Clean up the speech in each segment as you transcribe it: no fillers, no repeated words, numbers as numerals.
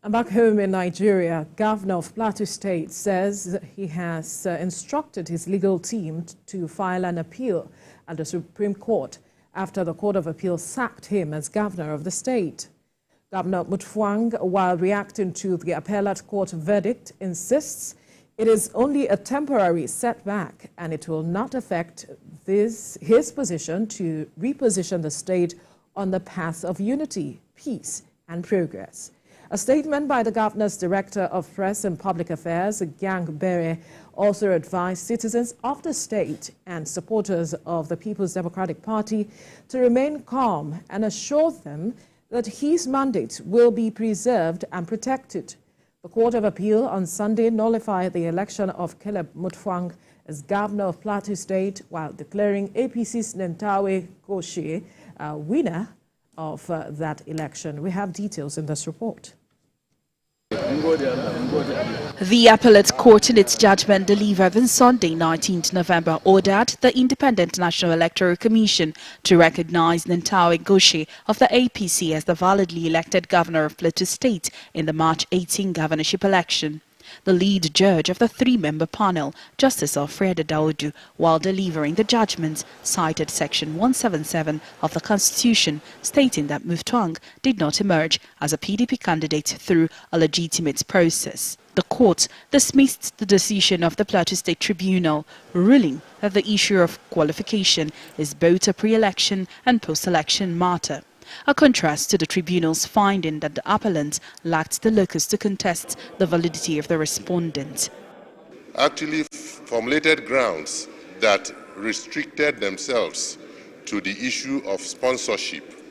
And back home in Nigeria, Governor of Plateau State says he has instructed his legal team to file an appeal at the Supreme Court after the Court of Appeal sacked him as governor of the state. Governor Muftwang, while reacting to the appellate court verdict, insists it is only a temporary setback and it will not affect his position to reposition the state on the path of unity, peace and progress. A statement by the governor's Director of Press and Public Affairs, Gang Bere, also advised citizens of the state and supporters of the People's Democratic Party to remain calm and assure them that his mandate will be preserved and protected. The Court of Appeal on Sunday nullified the election of Caleb Muftwang as governor of Plateau State while declaring APC's Nentawe Goshe winner of that election. We have details in this report. The appellate court in its judgment delivered on Sunday, 19th November, ordered the Independent National Electoral Commission to recognize Nentawe Goshe of the APC as the validly elected governor of Plateau State in the March 18 governorship election. The lead judge of the three-member panel, Justice Alfredo Daudu, while delivering the judgment, cited Section 177 of the Constitution, stating that Muftwang did not emerge as a PDP candidate through a legitimate process. The court dismissed the decision of the Plateau State Tribunal, ruling that the issue of qualification is both a pre-election and post-election matter. A contrast to the tribunal's finding that the appellant lacked the locus to contest the validity of the respondent. Actually formulated grounds that restricted themselves to the issue of sponsorship.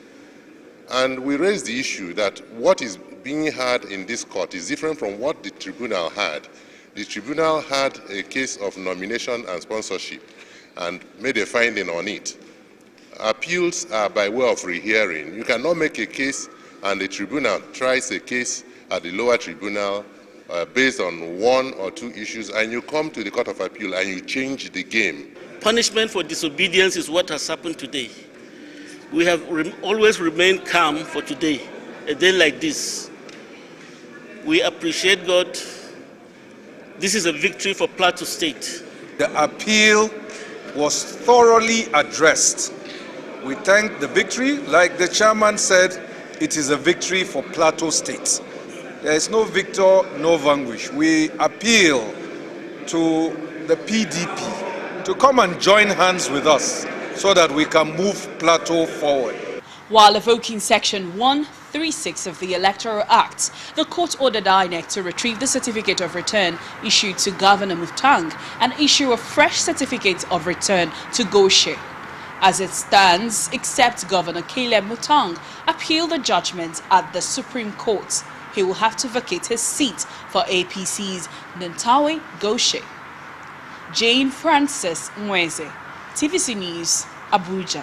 And we raised the issue that what is being had in this court is different from what the tribunal had. The tribunal had a case of nomination and sponsorship and made a finding on it. Appeals are by way of rehearing. You cannot make a case and the tribunal tries a case at the lower tribunal based on one or two issues, and you come to the Court of Appeal and you change the game. Punishment for disobedience is what has happened today. We have always remained calm for today, a day like this. We appreciate God. This is a victory for Plateau State. The appeal was thoroughly addressed. We thank the victory. Like the chairman said, it is a victory for Plateau State. There is no victor, no vanquish. We appeal to the PDP to come and join hands with us so that we can move Plateau forward. While evoking Section 136 of the Electoral Act, the court ordered INEC to retrieve the certificate of return issued to Governor Muftwang and issue a fresh certificate of return to Goshe. As it stands, except Governor Caleb Muftwang appealed the judgment at the Supreme Court, he will have to vacate his seat for APC's Nentawe Goshe. Jane Francis Mweze, TVC News, Abuja.